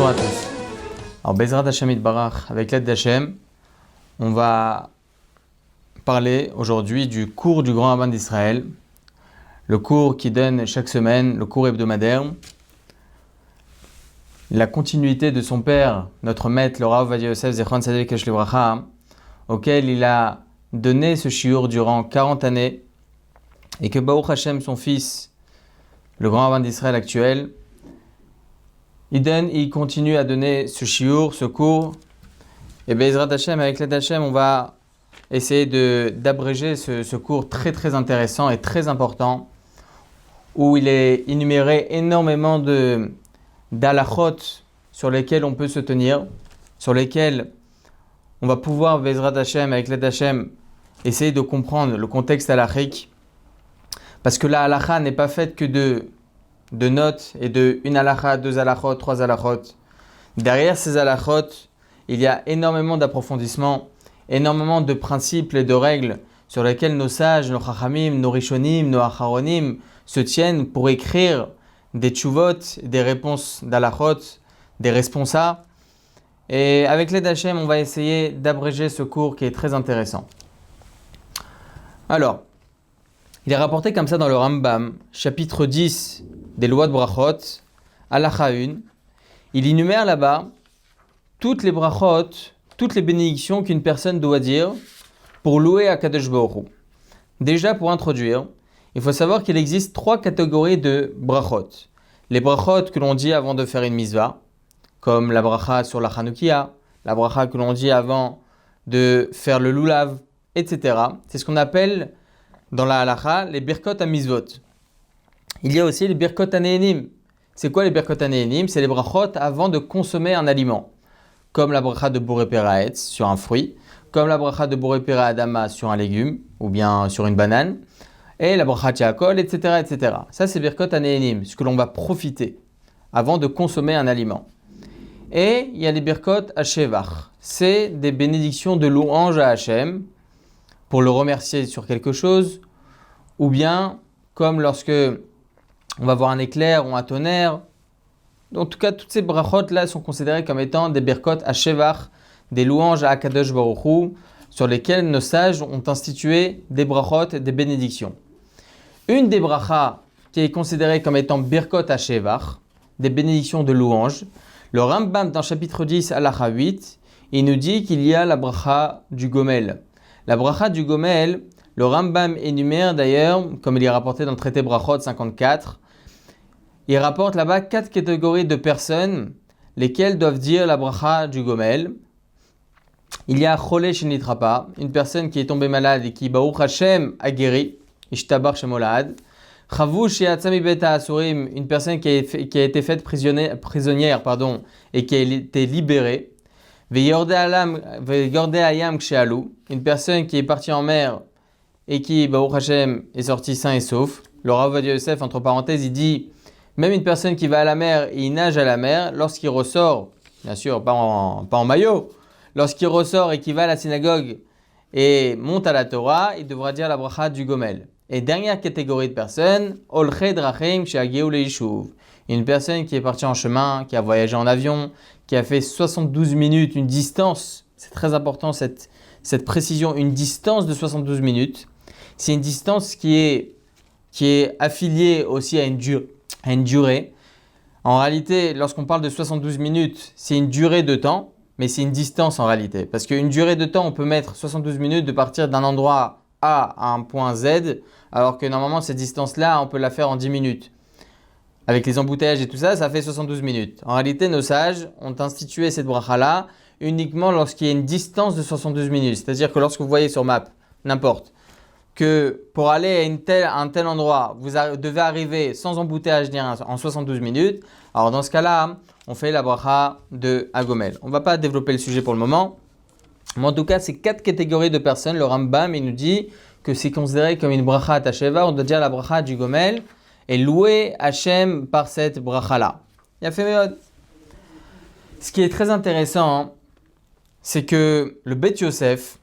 Bonjour à tous. Alors Bezrat Hashem Yitbarach, avec l'aide d'Hachem, on va parler aujourd'hui du cours du Grand Rabbin d'Israël, le cours qui donne chaque semaine, le cours hebdomadaire, la continuité de son père, notre maître, le Rav Ovadia Yosef Zechron Tzaddik Kesh Livracha, auquel il a donné ce shiur durant 40 années, et que Baruch Hashem, son fils, le Grand Rabbin d'Israël actuel, il continue à donner ce shiur, ce cours. Et Bezrat Hashem, avec l'aide d'Hachem, on va essayer d'abréger ce cours très très intéressant et très important, où il est énuméré énormément d'halachot sur lesquels on peut se tenir, sur lesquels on va pouvoir, Bezrat Hashem, avec l'aide d'Hachem, essayer de comprendre le contexte halachique. Parce que la halacha n'est pas faite que de notes et de une halakha, deux halachot, trois halachot. Derrière ces halachot, il y a énormément d'approfondissements, énormément de principes et de règles sur lesquels nos sages, nos chachamim, nos rishonim, nos acharonim se tiennent pour écrire des tshuvot, des réponses d'halachot, des responsa. Et avec l'aide d'Hachem, on va essayer d'abréger ce cours qui est très intéressant. Alors, il est rapporté comme ça dans le Rambam, chapitre 10 des lois de brachot, halakha 1. Il énumère là-bas toutes les brachot, toutes les bénédictions qu'une personne doit dire pour louer Akadosh Baruch Hu. Déjà, pour introduire, il faut savoir qu'il existe 3 catégories de brachot. Les brachot que l'on dit avant de faire une mitzvah, comme la bracha sur la Hanoukia, la bracha que l'on dit avant de faire le lulav, etc. C'est ce qu'on appelle dans la halakha les birkot à mitzvot. Il y a aussi les birkot à nehenim. C'est quoi les birkot à nehenim? C'est les brachot avant de consommer un aliment. Comme la bracha de Boré Peraetz sur un fruit, comme la bracha de Boré Pera Adama sur un légume, ou bien sur une banane, et la bracha Tchakol, etc., etc. Ça, c'est birkot à nehenim, ce que l'on va profiter avant de consommer un aliment. Et il y a les birkot à shevach. C'est des bénédictions de louange à Hachem, pour le remercier sur quelque chose, ou bien comme lorsque on va voir un éclair ou un tonnerre. En tout cas, toutes ces brachot là sont considérées comme étant des birkot à shevach, des louanges à Akadosh Baruch Hu, sur lesquelles nos sages ont institué des brachot, des bénédictions. Une des brachas qui est considérée comme étant birkot à shevach, des bénédictions de louange, le Rambam dans chapitre 10 halakha 8, il nous dit qu'il y a la bracha du gomel. La bracha du gomel, le Rambam énumère d'ailleurs, comme il est rapporté dans le traité Brachot 54, il rapporte là-bas 4 catégories de personnes, lesquelles doivent dire la bracha du gomel. Il y a Cholé Shenitrapa, une personne qui est tombée malade et qui, Baruch Hashem, a guéri, Ishtabar Shemolad. Chavush Yatzami Beta Asurim, une personne qui a été faite prisonnière et qui a été libérée. Veyordé Ayam Kshealou, une personne qui est partie en mer et qui, Baruch Hashem, est sortie sain et sauf. Le Rav Ovadia Yosef, entre parenthèses, il dit même une personne qui va à la mer et il nage à la mer, lorsqu'il ressort, bien sûr, pas en maillot, lorsqu'il ressort et qu'il va à la synagogue et monte à la Torah, il devra dire la bracha du gomel. Et dernière catégorie de personnes, Olche Drachim Sheagiou Leishuv, une personne qui est partie en chemin, qui a voyagé en avion, qui a fait 72 minutes, une distance, c'est très important cette précision, une distance de 72 minutes. C'est une distance qui est affiliée aussi à une durée. En réalité, lorsqu'on parle de 72 minutes, c'est une durée de temps, mais c'est une distance en réalité. Parce qu'une durée de temps, on peut mettre 72 minutes de partir d'un endroit A à un point Z, alors que normalement, cette distance-là, on peut la faire en 10 minutes. Avec les embouteillages et tout ça, ça fait 72 minutes. En réalité, nos sages ont institué cette bracha-là uniquement lorsqu'il y a une distance de 72 minutes. C'est-à-dire que lorsque vous voyez sur map, n'importe, que pour aller à un tel endroit, vous devez arriver sans embouteillage en 72 minutes. Alors dans ce cas-là, on fait la bracha de Agomel. On ne va pas développer le sujet pour le moment. Mais en tout cas, ces 4 catégories de personnes, le Rambam, il nous dit que c'est considéré comme une bracha tacheva. On doit dire la bracha du Gomel et louer Hachem par cette bracha-là. Il y a fait ce qui est très intéressant, c'est que le Bet Yosef,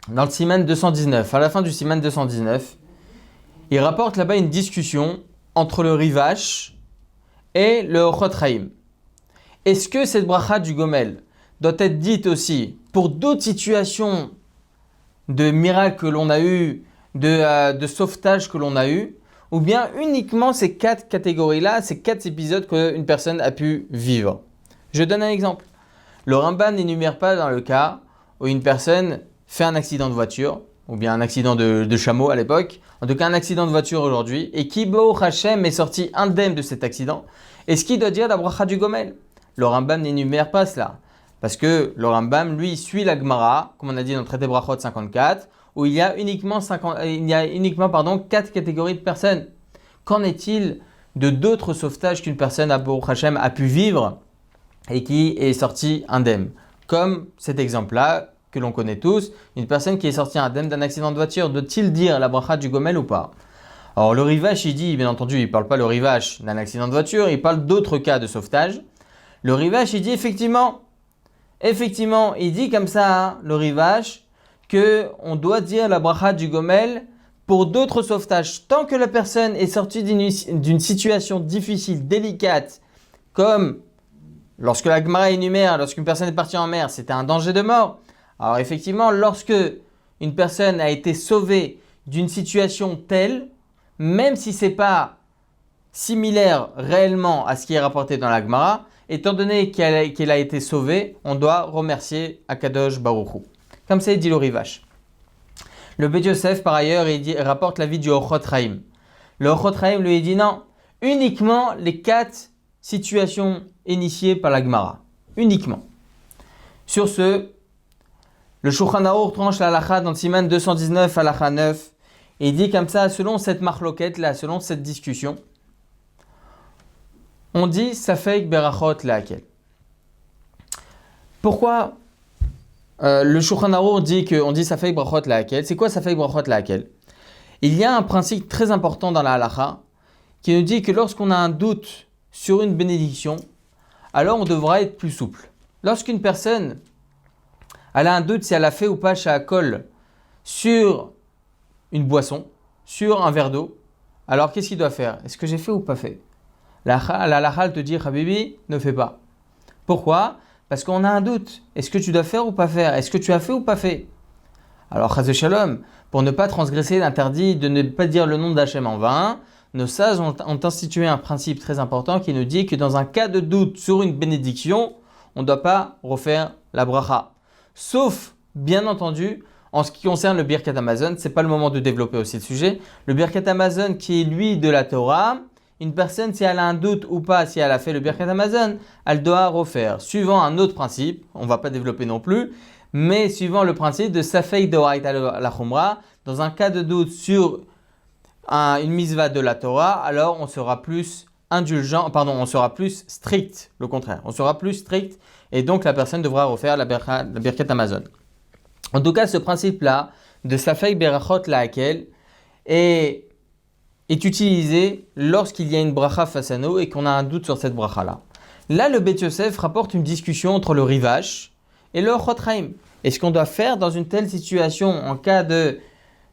dans le Siman 219, à la fin du Siman 219, il rapporte là-bas une discussion entre le Rivash et le Ochot Chaim. est-ce que cette bracha du Gomel doit être dite aussi pour d'autres situations de miracles que l'on a eu, de sauvetage que l'on a eu, ou bien uniquement ces 4 catégories-là, ces 4 épisodes qu'une personne a pu vivre? Je donne un exemple. Le Rambam n'énumère pas dans le cas où une personne fait un accident de voiture, ou bien un accident de chameau à l'époque, en tout cas un accident de voiture aujourd'hui, et qui, Baruch Hashem, est sorti indemne de cet accident. Est-ce qu'il doit dire la bracha du Gomel? Le Rambam n'énumère pas cela. Parce que le Rambam, lui, suit la Gemara, comme on a dit dans le traité Brachot 54, où il y a uniquement 4 catégories de personnes. Qu'en est-il de d'autres sauvetages qu'une personne, Baruch Hashem, a pu vivre et qui est sortie indemne? Comme cet exemple-là, que l'on connaît tous, une personne qui est sortie indemne d'un accident de voiture, doit-il dire la bracha du Gomel ou pas? Alors le Rivash, il dit, bien entendu, il ne parle pas le Rivash d'un accident de voiture, il parle d'autres cas de sauvetage. Le Rivash, il dit effectivement, il dit comme ça, hein, le Rivash, qu'on doit dire la bracha du Gomel pour d'autres sauvetages. Tant que la personne est sortie d'une situation difficile, délicate, comme lorsque la Gemara énumère, lorsqu'une personne est partie en mer, c'était un danger de mort. Alors effectivement, lorsque une personne a été sauvée d'une situation telle, même si ce n'est pas similaire réellement à ce qui est rapporté dans la Gemara, étant donné qu'elle a été sauvée, on doit remercier Akadosh Baruch Hu. Comme ça, il dit le Rivash. Le Bet Yosef, par ailleurs, il rapporte l'avis du Ochot Chaim. Le Ochot Chaim lui dit non, uniquement les 4 situations initiées par la Gemara. Uniquement. Sur ce, le Shulchan Aruch tranche la halakha dans le Siman 219 halakha 9 et il dit comme ça, selon cette marloquette là, selon cette discussion, on dit Safek Berachot Lehakel. Pourquoi le Shulchan Aruch dit qu'on dit Safek Berachot Lehakel? C'est quoi Safek Berachot Lehakel? Il y a un principe très important dans la halakha qui nous dit que lorsqu'on a un doute sur une bénédiction, alors on devra être plus souple. Lorsqu'une personne elle a un doute si elle a fait ou pas shahakol sur une boisson, sur un verre d'eau, alors qu'est-ce qu'il doit faire? Est-ce que j'ai fait ou pas fait? La halakha te dit, Habibi, ne fais pas. Pourquoi? Parce qu'on a un doute. Est-ce que tu dois faire ou pas faire? Est-ce que tu as fait ou pas fait? Alors, Chas Shalom, pour ne pas transgresser l'interdit de ne pas dire le nom d'Hachem en vain, nos sages ont institué un principe très important qui nous dit que dans un cas de doute sur une bénédiction, on ne doit pas refaire la bracha. Sauf, bien entendu, en ce qui concerne le Birkat Hamazon, ce n'est pas le moment de développer aussi le sujet. Le Birkat Hamazon qui est lui de la Torah, une personne, si elle a un doute ou pas, si elle a fait le Birkat Hamazon, elle doit refaire. Suivant un autre principe, on ne va pas développer non plus, mais suivant le principe de Safek Doraita la Chumra, dans un cas de doute sur une mitzvah de la Torah, alors on sera plus on sera plus strict, le contraire. On sera plus strict et donc la personne devra refaire la Birkat Hamazon. En tout cas, ce principe-là de Safek Berachot Lehakel est utilisé lorsqu'il y a une bracha face à nous et qu'on a un doute sur cette bracha-là. Là, le Bet Yosef rapporte une discussion entre le Rivash et le Ochot Chaim. Est-ce qu'on doit faire dans une telle situation, en cas de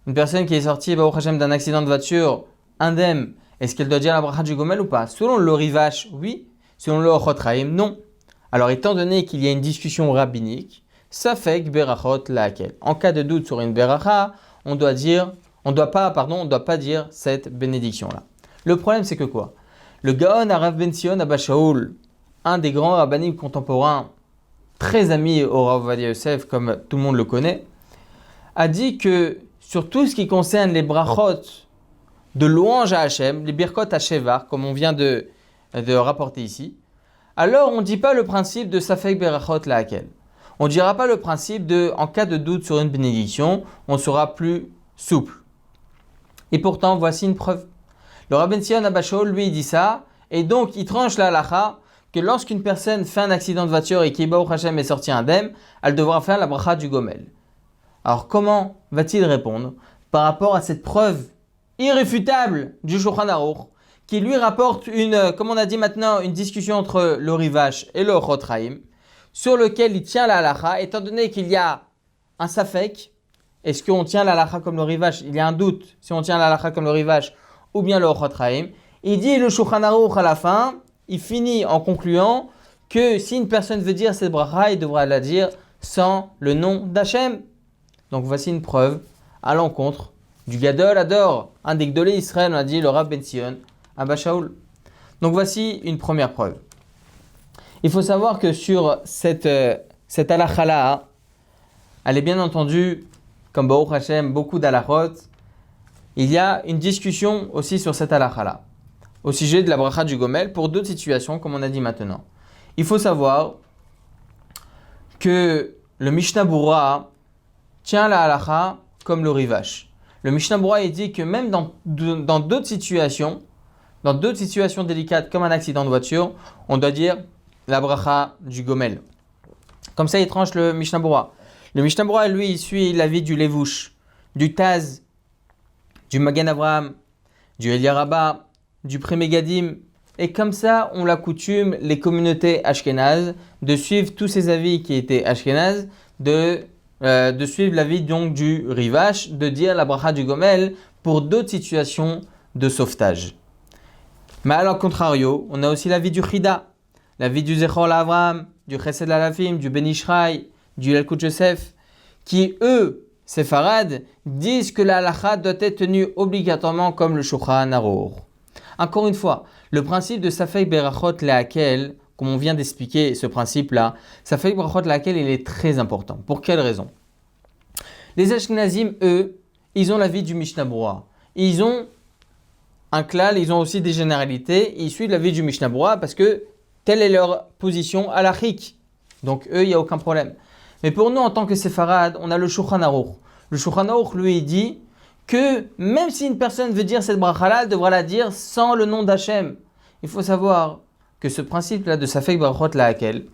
une personne qui est sortie Baruch Hashem d'un accident de voiture indemne, est-ce qu'elle doit dire la bracha du Gomel ou pas? Selon le Rivash, oui. Selon le Ochot Chaim, non. Alors, étant donné qu'il y a une discussion rabbinique, Safek Berachot Lehakel. En cas de doute sur une beracha, on doit pas dire cette bénédiction-là. Le problème, c'est que quoi? Le Gaon Arav Ben Sion Abba Shaul, un des grands rabbinim contemporains, très ami au Rav Ovadia Yosef, comme tout le monde le connaît, a dit que sur tout ce qui concerne les brachot de louange à Hachem, les birkot à Shevar, comme on vient de rapporter ici, alors on ne dit pas le principe de Safek Berachot Lehakel. On ne dira pas le principe de, en cas de doute sur une bénédiction, on sera plus souple. Et pourtant, voici une preuve. Le Rav Ben Sion Abba Shaul, lui, il dit ça, et donc il tranche la halakha que lorsqu'une personne fait un accident de voiture et qui Baruch Hashem est sorti indemne, elle devra faire la bracha du Gomel. Alors comment va-t-il répondre par rapport à cette preuve irréfutable du Shulchan Aruch qui lui rapporte comme on a dit maintenant, une discussion entre le Rivash et le Ochot Chaim sur lequel il tient la halakha, étant donné qu'il y a un safek, est-ce qu'on tient la halakha comme le Rivash? Il y a un doute si on tient la halakha comme le Rivash ou bien le Ochot Chaim. Il dit le Shulchan Aruch à la fin, il finit en concluant que si une personne veut dire cette bracha, il devra la dire sans le nom d'Hachem. Donc voici une preuve à l'encontre du Gadol Hador, un des Gdolei Israël, on a dit le Rav Ben Sion Abba Shaul. Donc voici une première preuve. Il faut savoir que sur cette halakha-là, elle est bien entendu, comme Baruch Hashem, beaucoup d'halachot. Il y a une discussion aussi sur cette halakha-là, au sujet de la bracha du Gomel, pour d'autres situations, comme on a dit maintenant. Il faut savoir que le Mishnah Berurah tient la halakha comme le rivash. Le Mishnah Berurah il dit que même dans d'autres situations délicates comme un accident de voiture, on doit dire la bracha du Gomel. Comme ça, il tranche le Mishnah Berurah. Le Mishnah Berurah, lui, il suit l'avis du Levouche, du Taz, du Magen Avraham, du Eliarabba, du Prémégadim. Et comme ça, on l'a coutume, les communautés ashkénazes, de suivre tous ces avis qui étaient ashkénazes, de suivre l'avis donc du Rivash, de dire la bracha du Gomel pour d'autres situations de sauvetage. Mais à contrario, on a aussi l'avis du Chida, l'avis du Zechor Avraham, du Chesed Alafim, du Ben Ishraï, du Yalkut Yosef, qui eux, séfarades, disent que la halakha doit être tenue obligatoirement comme le Shulchan Aruch. Encore une fois, le principe de Safek Berachot Lehakel, comme on vient d'expliquer ce principe-là, Safek Berachot Lehakel, il est très important. Pour quelle raison? Les Ashkenazim, eux, ils ont l'avis du Mishnah Berurah. Ils ont un klal, ils ont aussi des généralités, ils suivent l'avis du Mishnah Berurah parce que telle est leur position halachique. Donc eux, il n'y a aucun problème. Mais pour nous, en tant que séfarades, on a le Shulchan Aruch. Le Shulchan Aruch, lui, il dit que même si une personne veut dire cette bracha-là, elle devra la dire sans le nom d'Hachem. Il faut savoir que ce principe-là de Safek Berachot Lehakel,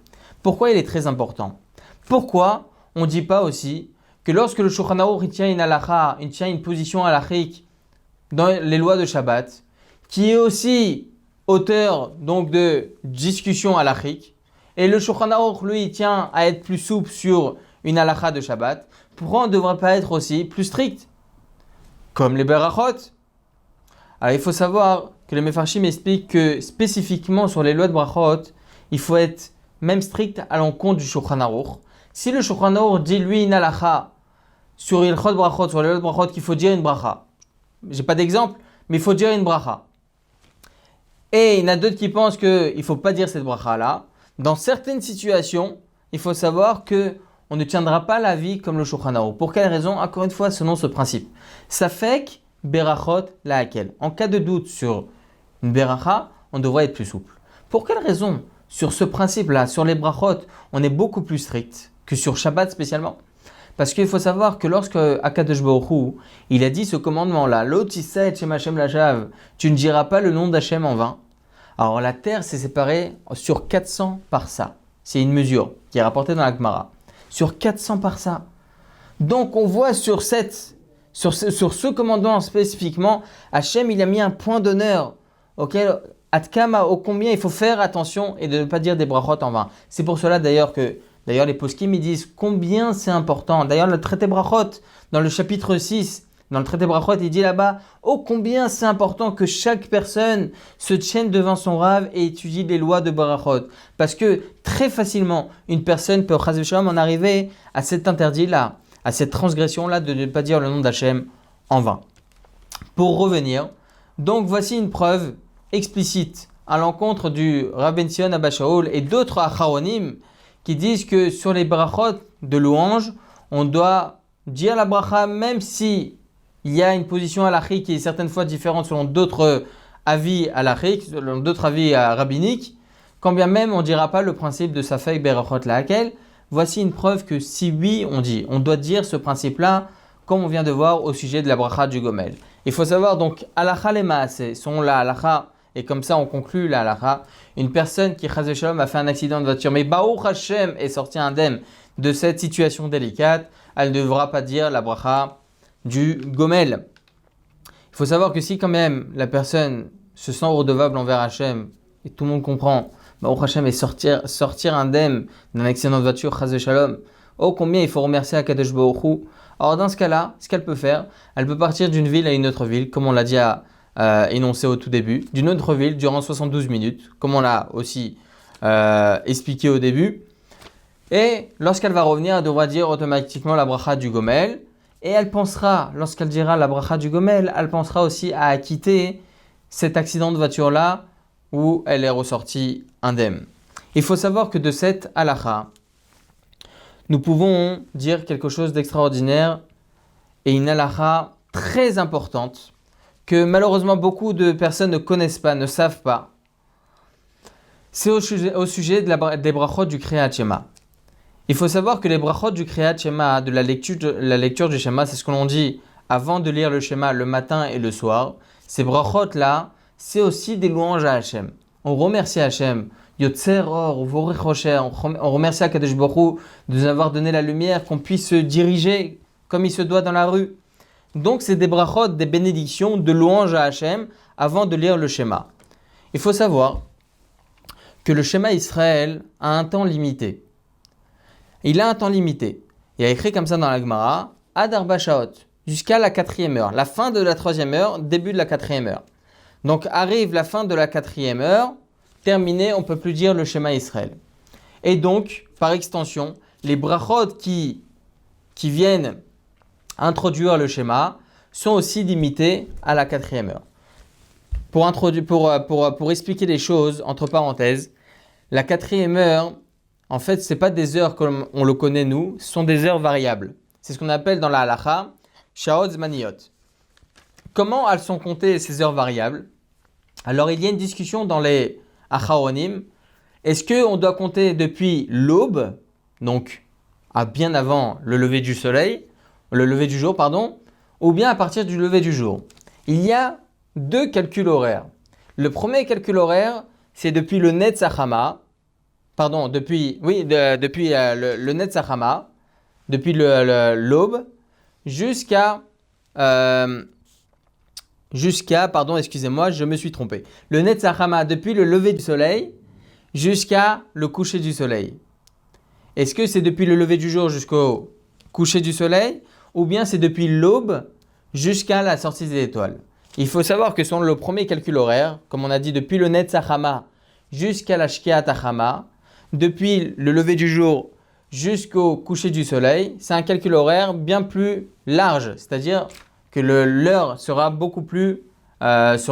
pourquoi il est très important? Pourquoi on ne dit pas aussi que lorsque le Shulchan Aruch il tient une halakha, il tient une position halachique dans les lois de Shabbat, qui est aussi auteur donc de discussions halachiques, et le Shulchan Aruch, lui, il tient à être plus souple sur une halakha de Shabbat, pourquoi on ne devrait pas être aussi plus strict? Comme les berachot. Alors il faut savoir que les Mefarshim expliquent que spécifiquement sur les lois de brachot, il faut être même strict à l'encontre du Shulchan Aruch. Si le Shulchan Aruch dit lui une halakha sur Ilchot brachot, sur les lois de brachot, qu'il faut dire une bracha. J'ai pas d'exemple, mais il faut dire une bracha. Et il y en a d'autres qui pensent qu'il ne faut pas dire cette bracha-là. Dans certaines situations, il faut savoir que on ne tiendra pas la vie comme le Shulchan Aruch. Pour quelle raison? Encore une fois, selon ce principe. Safek Berachot Lehakel. En cas de doute sur une beracha, on devrait être plus souple. Pour quelle raison? Sur ce principe-là, sur les brachot, on est beaucoup plus strict que sur Shabbat spécialement. Parce qu'il faut savoir que lorsque Akadosh Baruch Hu, il a dit ce commandement-là, Lo tisa et Shem Hashem lashav, tu ne diras pas le nom d'Hachem en vain. Alors la terre s'est séparée sur 400 parsa. C'est une mesure qui est rapportée dans la Gemara. Sur 400 parsa. Donc on voit sur ce commandement spécifiquement, Hachem il a mis un point d'honneur auquel Atkama, au combien il faut faire attention et de ne pas dire des brachot en vain. C'est pour cela d'ailleurs que les poskim ils disent combien c'est important. D'ailleurs le traité brachot, dans le chapitre 6, dans le traité brachot, il dit là-bas combien c'est important que chaque personne se tienne devant son rave et étudie les lois de brachot. Parce que très facilement, une personne peut en arriver à cet interdit-là, à cette transgression-là de ne pas dire le nom d'Hachem en vain. Pour revenir, donc voici une preuve explicite à l'encontre du Rav Ben Sion Abba Shaul et d'autres acharonim qui disent que sur les brachot de louange, on doit dire la bracha même si il y a une position halachique qui est certaines fois différente selon d'autres avis halachiques, selon d'autres avis rabbiniques, quand bien même on ne dira pas le principe de Safek Berachot Lehakel. Voici une preuve que si oui, on doit dire ce principe-là, comme on vient de voir au sujet de la bracha du Gomel. Il faut savoir donc, halakha les maaseh sont la halakha, et comme ça on conclut la halakha. Une personne qui, chas v'shalom, a fait un accident de voiture, mais Baruch Hashem est sorti indemne de cette situation délicate, elle ne devra pas dire la bracha du Gomel. Il faut savoir que si quand même la personne se sent redevable envers Hashem, et tout le monde comprend, Baruch Hashem est sortir indemne d'un accident de voiture, chas v'shalom, combien il faut remercier Akadosh Baruch Hu. Alors dans ce cas-là, ce qu'elle peut faire, elle peut partir d'une ville à une autre ville, comme on l'a dit énoncé au tout début, d'une autre ville durant 72 minutes, comme on l'a aussi expliqué au début. Et lorsqu'elle va revenir, elle devra dire automatiquement la bracha du Gomel. Et elle pensera, lorsqu'elle dira la bracha du Gomel, elle pensera aussi à acquitter cet accident de voiture-là où elle est ressortie indemne. Il faut savoir que de cette halakha, nous pouvons dire quelque chose d'extraordinaire et une halakha très importante que malheureusement beaucoup de personnes ne connaissent pas, ne savent pas. C'est au sujet des brachot du Kriyat Shema. Il faut savoir que les brachot du Kriyat Shema, de la lecture du Shema, c'est ce que l'on dit avant de lire le Shema le matin et le soir. Ces brachot-là, c'est aussi des louanges à Hachem. On remercie Hachem. Yotzer Or, Vorech Rocher. On remercie Akadosh Baruch Hu de nous avoir donné la lumière, qu'on puisse se diriger comme il se doit dans la rue. Donc, c'est des brachot, des bénédictions, de louanges à Hachem avant de lire le Shema. Il faut savoir que le Shema Israël a un temps limité. Il a un temps limité. Il y a écrit comme ça dans la Gemara, Ad Arba Shaot, jusqu'à la 4e heure. La fin de la 3e heure, début de la 4e heure. Donc arrive la fin de la 4e heure, terminé, on ne peut plus dire le Shema Israël. Et donc, par extension, les brachot qui viennent introduire le Shema sont aussi limités à la 4e heure. Pour expliquer les choses, entre parenthèses, la 4e heure, en fait, ce n'est pas des heures comme on le connaît nous, ce sont des heures variables. C'est ce qu'on appelle dans la halakha, Shaot Zmaniyot. Comment elles sont comptées ces heures variables? Alors, il y a une discussion dans les Acharonim. Est-ce qu'on doit compter depuis l'aube, donc à bien avant le lever du jour, ou bien à partir du lever du jour? Il y a deux calculs horaires. Le premier calcul horaire, c'est depuis le Netzachama, depuis le Netzachama, depuis l'aube, jusqu'à, excusez-moi, je me suis trompé. Le Netzachama, depuis le lever du soleil jusqu'à le coucher du soleil. Est-ce que c'est depuis le lever du jour jusqu'au coucher du soleil, ou bien c'est depuis l'aube jusqu'à la sortie des étoiles? Il faut savoir que selon le premier calcul horaire, comme on a dit, depuis le Netzachama jusqu'à la Shkiat Hachama, depuis le lever du jour jusqu'au coucher du soleil, c'est un calcul horaire bien plus large, c'est-à-dire que l'heure sera beaucoup plus long.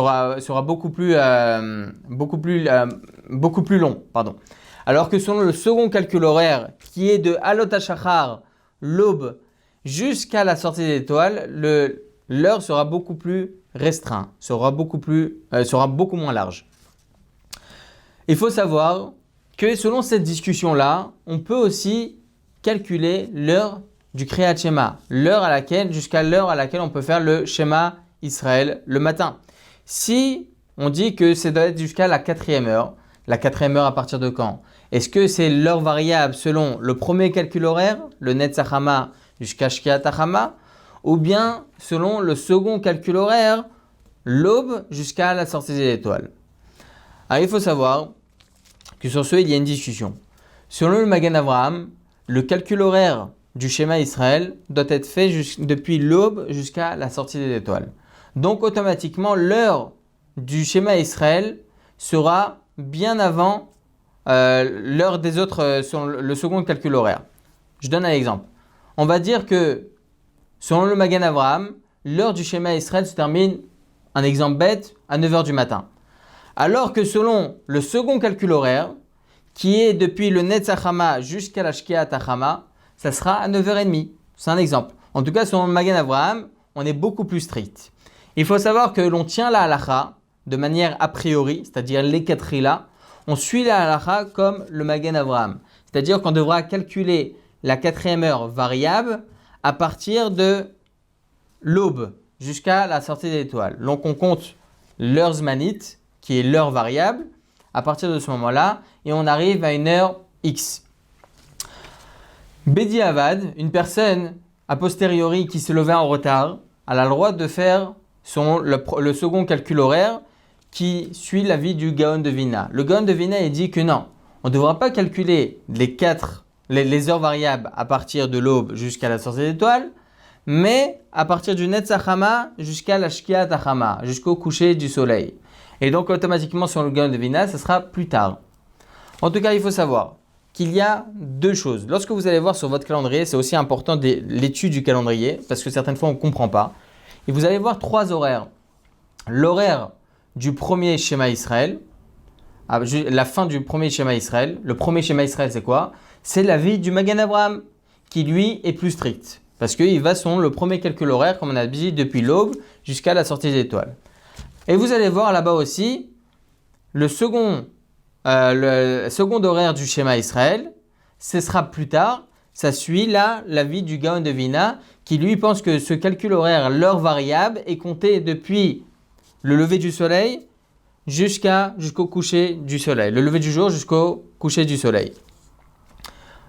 Alors que selon le second calcul horaire, qui est de Alot HaShachar, l'aube, jusqu'à la sortie des étoiles, l'heure sera beaucoup plus restreinte, sera beaucoup moins large. Il faut savoir que selon cette discussion-là, on peut aussi calculer l'heure du Kriyat Shema, jusqu'à l'heure à laquelle on peut faire le Shema Israël le matin. Si on dit que ça doit être jusqu'à la 4e heure à partir de quand? Est-ce que c'est l'heure variable selon le premier calcul horaire, le Netzachama jusqu'à Shkiat Hachama, ou bien selon le second calcul horaire, l'aube jusqu'à la sortie des étoiles? Alors il faut savoir que sur ce, il y a une discussion. Selon le Magen Avraham, le calcul horaire du schéma Israël doit être fait depuis l'aube jusqu'à la sortie des étoiles. Donc automatiquement, l'heure du schéma Israël sera bien avant l'heure des autres sur le second calcul horaire. Je donne un exemple. On va dire que selon le Magen Avraham, l'heure du schéma Israël se termine, un exemple bête, à 9h du matin. Alors que selon le second calcul horaire, qui est depuis le Netzachama jusqu'à la Shkiat Hachama, ça sera à 9h30. C'est un exemple. En tout cas, selon le Magen Avraham, on est beaucoup plus strict. Il faut savoir que l'on tient la halakha de manière a priori, c'est-à-dire l'ekatrila. On suit la halakha comme le Magen Avraham. C'est-à-dire qu'on devra calculer la 4e heure variable à partir de l'aube jusqu'à la sortie des étoiles. Donc on compte l'heure zmanite, qui est l'heure variable, à partir de ce moment-là, et on arrive à une heure X. Bedi Avad, une personne a posteriori qui se levait en retard, elle a le droit de faire le second calcul horaire qui suit l'avis du Gaon de Vina. Le Gaon de Vina il dit que non, on ne devra pas calculer les heures variables à partir de l'aube jusqu'à la sortie des étoiles, mais à partir du Netzachama jusqu'à la Shkiat Hachama, jusqu'au coucher du soleil. Et donc automatiquement sur le Gaon de Vina, ce sera plus tard. En tout cas, il faut savoir qu'il y a deux choses. Lorsque vous allez voir sur votre calendrier, c'est aussi important l'étude du calendrier, parce que certaines fois on ne comprend pas. Et vous allez voir trois horaires. L'horaire du premier schéma Israël, la fin du premier schéma Israël. Le premier schéma Israël, c'est quoi? C'est la vie du Magen Avraham, qui lui est plus strict. Parce qu'il va selon le premier calcul horaire, comme on a dit, depuis l'aube jusqu'à la sortie des étoiles. Et vous allez voir là-bas aussi le second horaire du schéma Israël. Ce sera plus tard. Ça suit là la vie du Gaon de Vina, qui lui pense que ce calcul horaire, l'heure variable, est compté depuis le lever du soleil jusqu'au coucher du soleil. Le lever du jour jusqu'au coucher du soleil.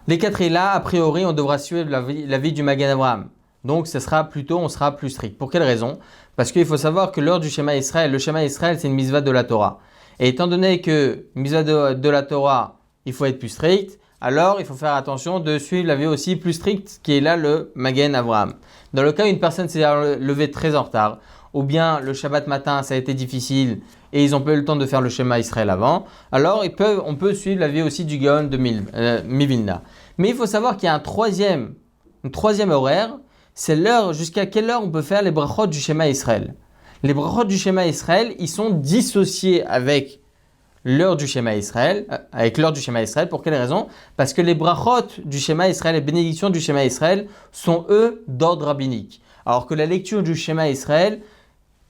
Les quatre là, a priori, on devra suivre la vie du Magen Avraham. Donc, on sera plus strict. Pour quelle raison? Parce qu'il faut savoir que l'heure du schéma Israël, le schéma Israël, c'est une mitzvah de la Torah. Et étant donné que mitzvah de la Torah, il faut être plus strict, alors il faut faire attention de suivre la vie aussi plus stricte, qui est là le Magen Avraham. Dans le cas où une personne s'est levée très en retard, ou bien le Shabbat matin, ça a été difficile, et ils n'ont pas eu le temps de faire le schéma Israël avant, alors on peut suivre la vie aussi du Gaon de Mivilna. Mais il faut savoir qu'il y a un troisième horaire, c'est l'heure, jusqu'à quelle heure on peut faire les brachot du schéma Israël. Les brachot du schéma Israël, ils sont dissociés avec l'heure du schéma Israël. Pour quelle raison? Parce que les brachot du schéma Israël, les bénédictions du schéma Israël sont eux d'ordre rabbinique. Alors que la lecture du schéma Israël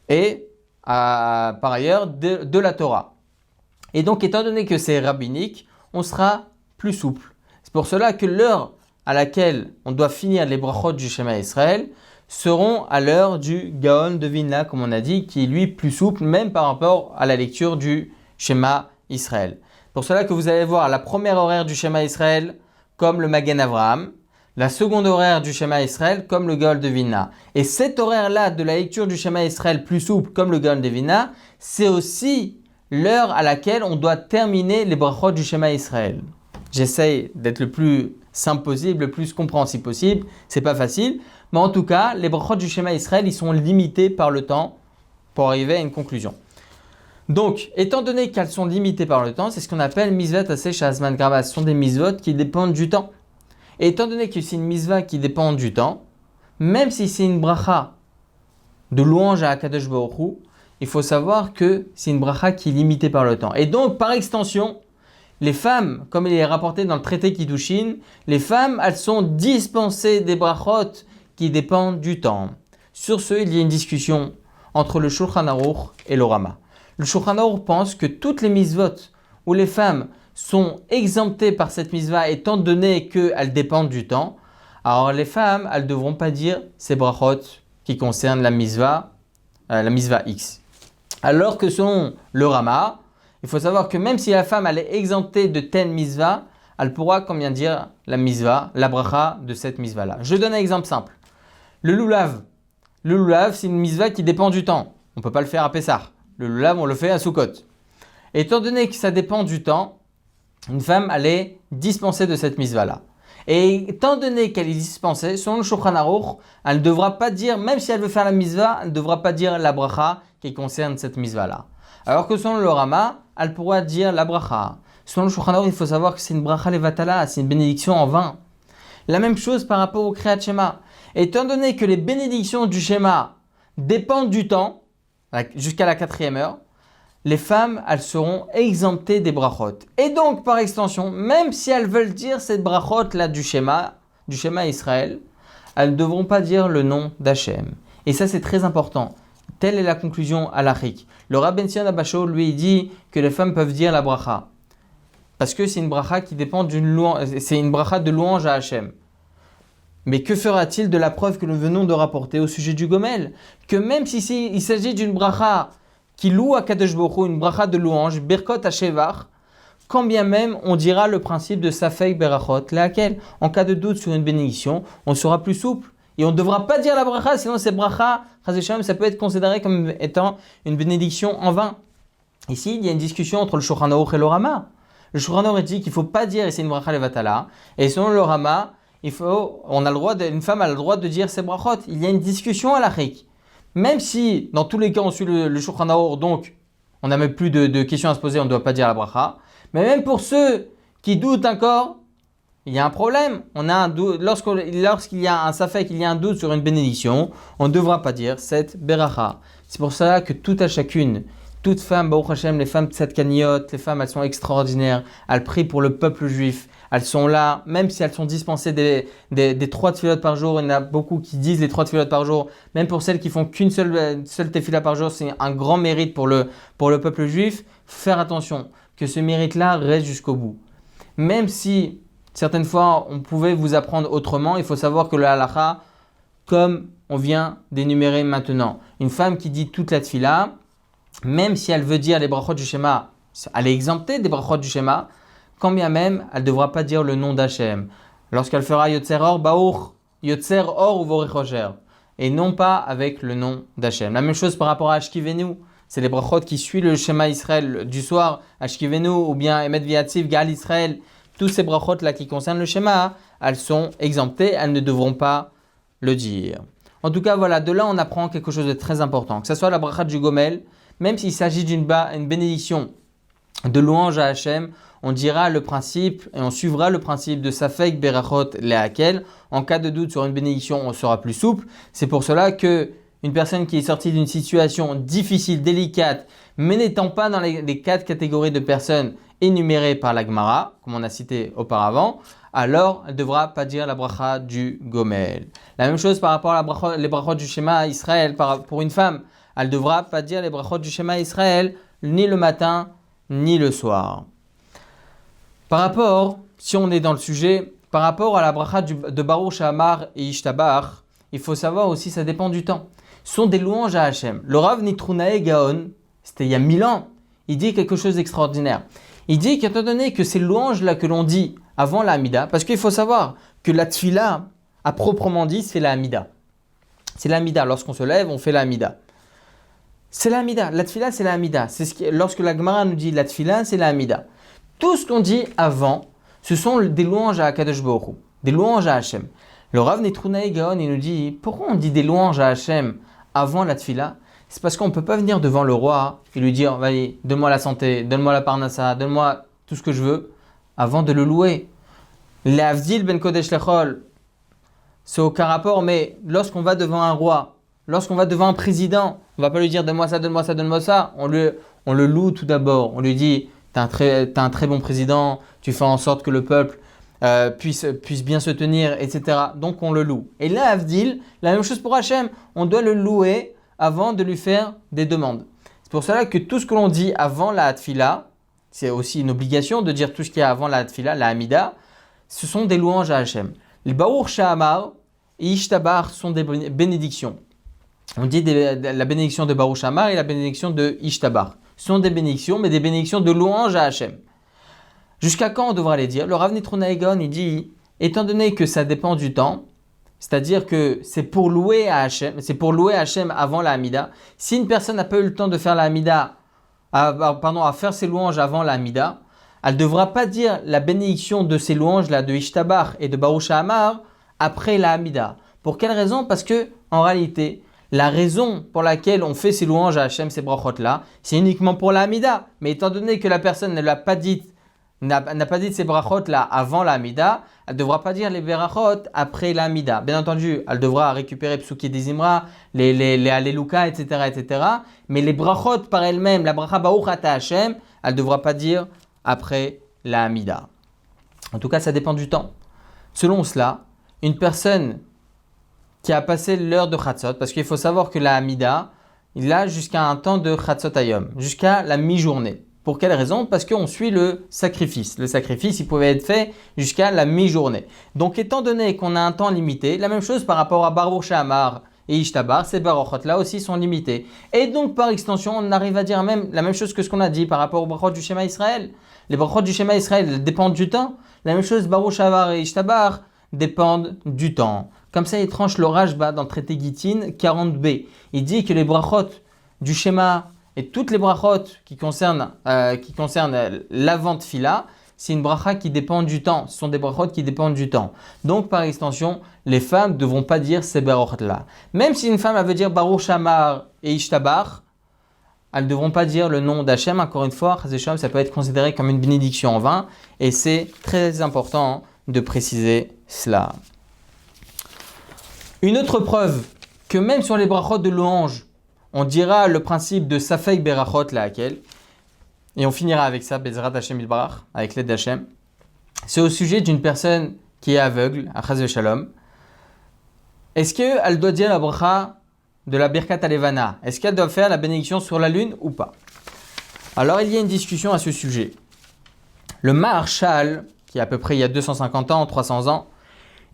est par ailleurs de la Torah. Et donc étant donné que c'est rabbinique, on sera plus souple. C'est pour cela que l'heure à laquelle on doit finir les brachot du schéma Israël seront à l'heure du Gaon de Vilna, comme on a dit, qui est lui plus souple, même par rapport à la lecture du schéma Israël. Pour cela que vous allez voir la première horaire du schéma Israël comme le Magen Avraham, la seconde horaire du schéma Israël comme le Gaon de Vilna. Et cet horaire-là de la lecture du schéma Israël plus souple comme le Gaon de Vilna, c'est aussi l'heure à laquelle on doit terminer les brachot du schéma Israël. J'essaye d'être le plus simple possible, le plus compréhensible possible. C'est pas facile, mais en tout cas, les brachot du schéma Israël, ils sont limités par le temps pour arriver à une conclusion. Donc, étant donné qu'elles sont limitées par le temps, c'est ce qu'on appelle mitzvot aseh shazman grava. Ce sont des mitzvot qui dépendent du temps. Et étant donné que c'est une mitzvah qui dépend du temps, même si c'est une bracha de louange à Akadosh Baruch Hu, il faut savoir que c'est une bracha qui est limitée par le temps. Et donc, par extension, les femmes, comme il est rapporté dans le traité Kiddushin, les femmes, elles sont dispensées des brachot qui dépendent du temps. Sur ce, il y a une discussion entre le Shulchan Aruch et le Rama. Le Shulchan Aruch pense que toutes les mitzvot où les femmes sont exemptées par cette mitzvah étant donné qu'elles dépendent du temps, alors les femmes, elles ne devront pas dire ces brachot qui concernent la mitzvah X. Alors que selon le Rama, il faut savoir que même si la femme elle est exemptée de telle mitzvah, elle pourra combien dire la mitzvah, la bracha de cette mitzvah-là. Je donne un exemple simple. Le lulav. Le lulav, c'est une mitzvah qui dépend du temps. On ne peut pas le faire à Pessah. Le lulav, on le fait à Sukkot. Étant donné que ça dépend du temps, une femme, elle est dispensée de cette mitzvah-là. Et étant donné qu'elle est dispensée, selon le Shulchan Aruch, elle ne devra pas dire, même si elle veut faire la mitzvah, elle ne devra pas dire la bracha qui concerne cette mitzvah-là. Alors que selon le Rama, elle pourra dire la bracha. Selon le Shulchan Aruch, il faut savoir que c'est une bracha levatala, c'est une bénédiction en vain. La même chose par rapport au Kriyat Shema. Étant donné que les bénédictions du Shema dépendent du temps, jusqu'à la 4e heure, les femmes, elles seront exemptées des brachot. Et donc, par extension, même si elles veulent dire cette brachot-là du schéma Israël, elles ne devront pas dire le nom d'Hachem. Et ça, c'est très important. Telle est la conclusion halachique. Le Rav Ben Sion Abasho, lui, il dit que les femmes peuvent dire la bracha. Parce que c'est une bracha qui dépend d'une louange, c'est une bracha de louange à Hachem. Mais que fera-t-il de la preuve que nous venons de rapporter au sujet du Gomel? Que même si il s'agit d'une bracha qui loue à Kadosh Baruch Hu, une bracha de louange, Birkot Hashevach, quand bien même on dira le principe de Safek Berachot, laquelle, en cas de doute sur une bénédiction, on sera plus souple. Et on ne devra pas dire la bracha, sinon cette bracha, ça peut être considéré comme étant une bénédiction en vain. Ici, il y a une discussion entre le Shulchan Aruch et le Rama. Le Shulchan Aruch dit qu'il ne faut pas dire et c'est une bracha levatala. Et selon le Rama, une femme a le droit de dire ses brachot. Il y a une discussion halachique. Même si, dans tous les cas, on suit le Shulchan Aruch, donc on n'a même plus de questions à se poser, on ne doit pas dire la bracha. Mais même pour ceux qui doutent encore, il y a un problème. On a un doute, lorsqu'il y a un safek, il y a un doute sur une bénédiction, on ne devra pas dire cette beracha. C'est pour ça que tout à chacune, toute femme, Baruch Hashem, les femmes tzadkaniyot, les femmes, elles sont extraordinaires. Elles prient pour le peuple juif. Elles sont là, même si elles sont dispensées des 3 tefilot par jour. Il y en a beaucoup qui disent les 3 tefilot par jour. Même pour celles qui font qu'une seule tefila par jour, c'est un grand mérite pour le peuple juif. Faire attention que ce mérite-là reste jusqu'au bout. Même si certaines fois, on pouvait vous apprendre autrement. Il faut savoir que le halakha, comme on vient d'énumérer maintenant, une femme qui dit toute la tefila, même si elle veut dire les brachot du Shema, elle est exemptée des brachot du Shema, quand bien même, elle ne devra pas dire le nom d'Hachem. Lorsqu'elle fera Yotzer Or Baour, Yotzer Or ou Vorechosher, et non pas avec le nom d'Hachem. La même chose par rapport à Ashkivenu, c'est les brachot qui suivent le Shema Israël du soir, Ashkivenu ou bien Emet Viatziv, Gal Israël. Tous ces brachot là qui concernent le schéma, elles sont exemptées, elles ne devront pas le dire. En tout cas, voilà, de là on apprend quelque chose de très important. Que ce soit la bracha du Gomel, même s'il s'agit d'une bénédiction de louange à Hachem, on dira le principe et on suivra le principe de Safek Berachot Lehakel. En cas de doute sur une bénédiction, on sera plus souple. C'est pour cela que une personne qui est sortie d'une situation difficile, délicate, mais n'étant pas dans les 4 catégories de personnes énumérées par la Gemara, comme on a cité auparavant, alors elle ne devra pas dire la bracha du Gomel. La même chose par rapport à les brachot du Shema Israël pour une femme. Elle ne devra pas dire les brachot du Shema Israël ni le matin ni le soir. Par rapport, si on est dans le sujet, par rapport à la bracha de Baruch Shamar et Ishtabach, il faut savoir aussi, ça dépend du temps. Ce sont des louanges à Hachem. Le Rav Nitrunae Gaon, c'était il y a 1000 ans, il dit quelque chose d'extraordinaire. Il dit qu'étant donné que ces louanges-là que l'on dit avant la Hamida, parce qu'il faut savoir que la tfila, à proprement dit, c'est la Hamida. C'est la Hamida. Lorsqu'on se lève, on fait la Hamida. C'est la Hamida. La tfila, c'est la Hamida. Lorsque la Gemara nous dit la tfila, c'est la Hamida. Tout ce qu'on dit avant, ce sont des louanges à Akadosh Baruch Hu, des louanges à Hachem. Le Rav Nitrunae Gaon, il nous dit, pourquoi on dit des louanges à Hachem avant la tfila? C'est parce qu'on ne peut pas venir devant le roi et lui dire, allez, donne-moi la santé, donne-moi la parnassa, donne-moi tout ce que je veux, avant de le louer. L'Avdil ben Kodesh Lechol, c'est aucun rapport, mais lorsqu'on va devant un roi, lorsqu'on va devant un président, on ne va pas lui dire, donne-moi ça, donne-moi ça, donne-moi ça. On le loue tout d'abord. On lui dit, t'as un très bon président, tu fais en sorte que le peuple puisse bien se tenir, etc. Donc on le loue. Et là, Avdil, la même chose pour Hachem, on doit le louer avant de lui faire des demandes. C'est pour cela que tout ce que l'on dit avant la Tfila, c'est aussi une obligation de dire tout ce qu'il y a avant la Tfila, la Hamida, ce sont des louanges à Hachem. Les Baruch Shamar et Ishtabar sont des bénédictions. On dit la bénédiction de Baruch Shamar et la bénédiction de Ishtabar. Ce sont des bénédictions, mais des bénédictions de louange à Hachem. Jusqu'à quand on devra les dire? Le Rav Nitrunae Gaon, il dit, étant donné que ça dépend du temps, c'est-à-dire que c'est pour louer à Hachem avant la Hamida. Si une personne n'a pas eu le temps de faire la Hamida, à faire ses louanges avant la Hamida, elle ne devra pas dire la bénédiction de ces louanges-là, de Ishtabar et de Baruch Shamar, après la Hamida. Pour quelle raison? Parce que, en réalité, la raison pour laquelle on fait ces louanges à Hachem, ces brachot-là, c'est uniquement pour la Hamida. Mais étant donné que la personne ne l'a pas dit, n'a pas dit ces brachot-là avant la Hamida, elle ne devra pas dire les brachot après la Hamida. Bien entendu, elle devra récupérer Psuki des Imra, les Alléluka, etc., etc. Mais les brachot par elles-mêmes, la bracha Baruch Ata Hachem, elle ne devra pas dire après la Hamida. En tout cas, ça dépend du temps. Selon cela, une personne qui a passé l'heure de Chatzot, parce qu'il faut savoir que la Hamida, il a jusqu'à un temps de Chatzot Hayom, jusqu'à la mi-journée. Pour quelle raison? Parce qu'on suit le sacrifice. Le sacrifice, il pouvait être fait jusqu'à la mi-journée. Donc, étant donné qu'on a un temps limité, la même chose par rapport à Baruch Shamar et Ishtabar, ces barochot là aussi sont limités. Et donc, par extension, on arrive à dire même la même chose que ce qu'on a dit par rapport aux brachot du Shema Israël. Les brachot du Shema Israël dépendent du temps. La même chose, Baruch Shamar et Ishtabar dépendent du temps. Comme ça, il tranche le Rashba dans le traité Gittin 40b. Il dit que les brachot du Shema et toutes les brachot qui concernent l'avant-fila, c'est une bracha qui dépend du temps. Ce sont des brachot qui dépendent du temps. Donc, par extension, les femmes ne devront pas dire ces brachot-là. Même si une femme elle veut dire Baruch Shamar et Ishtabar, elles ne devront pas dire le nom d'Hachem. Encore une fois, Chas v'Shalom, ça peut être considéré comme une bénédiction en vain. Et c'est très important de préciser cela. Une autre preuve que même sur les brachot de louange, on dira le principe de Safek Berachot laquelle, et on finira avec ça, Bezrat Hashem Ilbarach, avec l'aide d'Hachem. C'est au sujet d'une personne qui est aveugle, à Chas v'Shalom. Est-ce qu'elle doit dire la bracha de la Birkat Alevana? Est-ce qu'elle doit faire la bénédiction sur la lune ou pas? Alors il y a une discussion à ce sujet. Le Maharshal, qui est à peu près il y a 250 ans, 300 ans,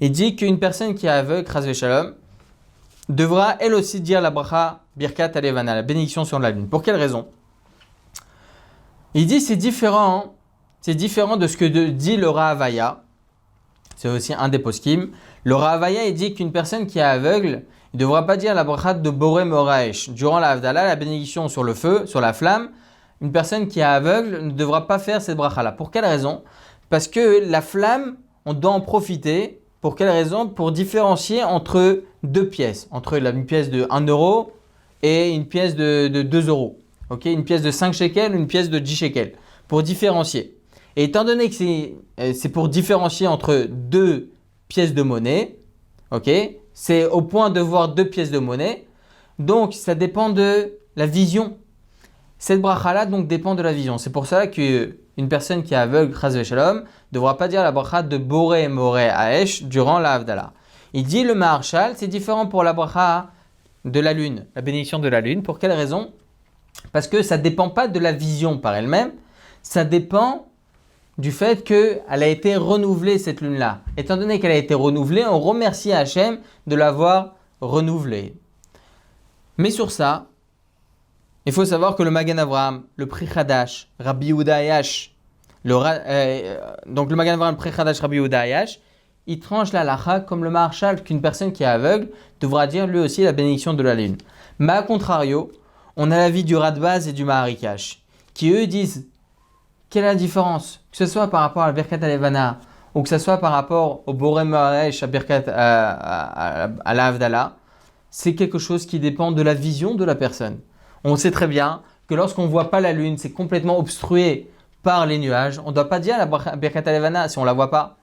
il dit qu'une personne qui est aveugle, Chas v'Shalom, devra elle aussi dire la bracha Birkat Alevana, la bénédiction sur la lune. Pour quelle raison? Il dit c'est différent de ce que dit le Rahavaya. C'est aussi un des poskim. Le Rahavaya, il dit qu'une personne qui est aveugle, il ne devra pas dire la bracha de Boré Moraesh. Durant la Havdalah, la bénédiction sur le feu, sur la flamme, une personne qui est aveugle ne devra pas faire cette bracha-là. Pour quelle raison? Parce que la flamme, on doit en profiter. Pour quelle raison? Pour différencier entre deux pièces. Entre une pièce de 1 euro et une pièce de 2 euros. Okay, une pièce de 5 shekels ou une pièce de 10 shekels. Pour différencier. Et étant donné que c'est pour différencier entre deux pièces de monnaie, okay, c'est au point de voir deux pièces de monnaie, donc ça dépend de la vision. Cette bracha-là donc dépend de la vision. C'est pour ça qu'une personne qui est aveugle, Chas v'Shalom, ne devra pas dire la bracha de Boré Moré Haesh durant la Havdalah. Il dit le Maharshal, c'est différent pour la bracha de la lune, la bénédiction de la lune. Pour quelle raison? Parce que ça ne dépend pas de la vision par elle-même, ça dépend du fait qu'elle a été renouvelée cette lune-là. Étant donné qu'elle a été renouvelée, on remercie Hachem de l'avoir renouvelée. Mais sur ça, il faut savoir que le Magen Avraham, le Pri Chadash, Rabbi Yehuda Ayash, donc le Magen Avraham, le Pri Chadash, Rabbi Yehuda Ayash, il tranche la halakha comme le Maharshal qu'une personne qui est aveugle devra dire lui aussi la bénédiction de la lune. Mais à contrario, on a l'avis du Radbaz et du Maharikash, qui eux disent quelle est la différence, que ce soit par rapport à la Birkat Alevana ou que ce soit par rapport au Boré Moaresh à la Havdalah, c'est quelque chose qui dépend de la vision de la personne. On sait très bien que lorsqu'on ne voit pas la lune, c'est complètement obstrué par les nuages. On ne doit pas dire la Birkat Alevana si on ne la voit pas.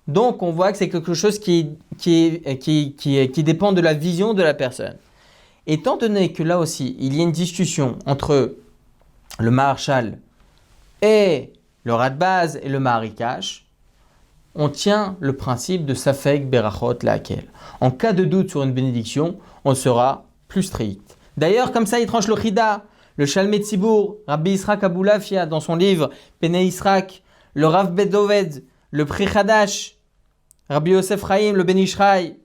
Donc on voit que c'est quelque chose qui dépend de la vision de la personne. Étant donné que là aussi, il y a une discussion entre le Maharshal et le Radbaz et le Maharikash, on tient le principe de Safek Berachot laquelle. En cas de doute sur une bénédiction, on sera plus strict. D'ailleurs, comme ça, il tranche le Chida, le Shalmei Tzibour, Rabbi Israq Aboulafia, dans son livre Penei Israq, le Rav Bedoved, le Pri Chadash, Rabbi Yosef Chaim, le Ben Ishraï,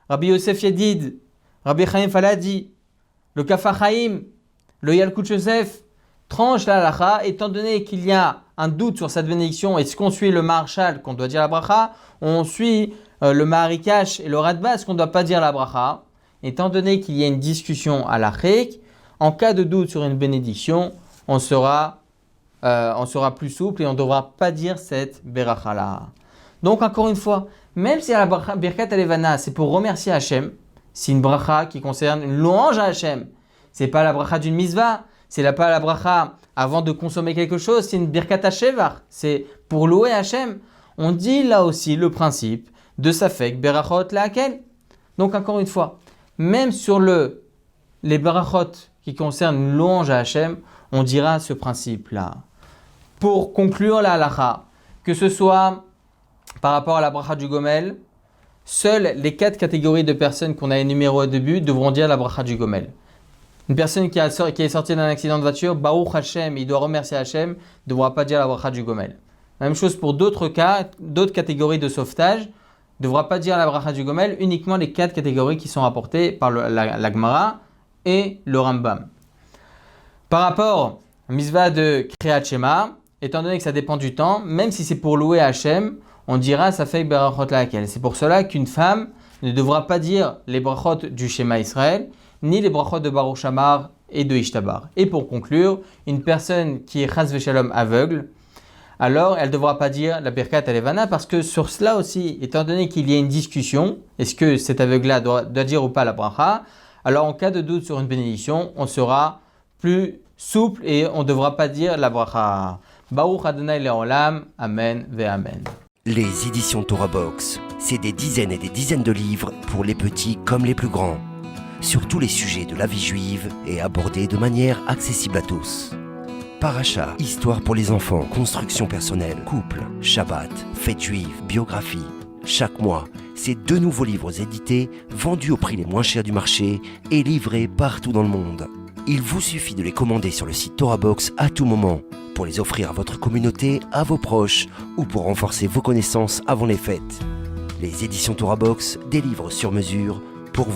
Rabbi Yosef Yedid, Rabbi Chaim Faladi, le Kafa Chaim, le Yalkut Yosef, tranche la halakha, étant donné qu'il y a un doute sur cette bénédiction, est-ce qu'on suit le Maharshal qu'on doit dire la bracha, on suit le Maharikash et le Radbaz qu'on ne doit pas dire la bracha, étant donné qu'il y a une discussion halachique, en cas de doute sur une bénédiction, on sera plus souple et on ne devra pas dire cette beracha-là. Donc encore une fois, même si la Birkat Alevana, c'est pour remercier Hachem, c'est une bracha qui concerne une louange à Hachem. C'est pas la bracha d'une misva, c'est pas la bracha avant de consommer quelque chose, c'est une Birkat Hashevar, c'est pour louer Hachem. On dit là aussi le principe de Safek Berachot laquelle. Donc encore une fois, même sur les berachot qui concernent une louange à Hachem, on dira ce principe-là. Pour conclure la halakha, que ce soit par rapport à la bracha du Gomel, seules les 4 catégories de personnes qu'on a énumérées au début devront dire la bracha du Gomel. Une personne qui est sortie d'un accident de voiture, Baruch Hashem, il doit remercier Hachem, ne devra pas dire la bracha du Gomel. Même chose pour d'autres cas, d'autres catégories de sauvetage, ne devra pas dire la bracha du Gomel, uniquement les 4 catégories qui sont rapportées par la Gemara et le Rambam. Par rapport à Mitzvah de Kriyat Shema, étant donné que ça dépend du temps, même si c'est pour louer Hachem, on dira Safek Berachot laquelle. C'est pour cela qu'une femme ne devra pas dire les brachot du Shema Israël, ni les brachot de Baruch Shamar et de Ishtabar. Et pour conclure, une personne qui est Chas v'Shalom aveugle, alors elle ne devra pas dire la Birkat Alevana parce que sur cela aussi, étant donné qu'il y a une discussion, est-ce que cet aveugle-là doit dire ou pas la bracha, alors en cas de doute sur une bénédiction, on sera plus souple et on ne devra pas dire la bracha. Baruch Adonai Leolam, Amen ve Amen. Les éditions Torah Box, c'est des dizaines et des dizaines de livres pour les petits comme les plus grands, sur tous les sujets de la vie juive et abordés de manière accessible à tous. Paracha, histoire pour les enfants, construction personnelle, couple, Shabbat, fête juive, biographie. Chaque mois, c'est 2 nouveaux livres édités, vendus au prix les moins chers du marché et livrés partout dans le monde. Il vous suffit de les commander sur le site Torah Box à tout moment, pour les offrir à votre communauté, à vos proches ou pour renforcer vos connaissances avant les fêtes. Les éditions Torah Box, des livres sur mesure pour vous.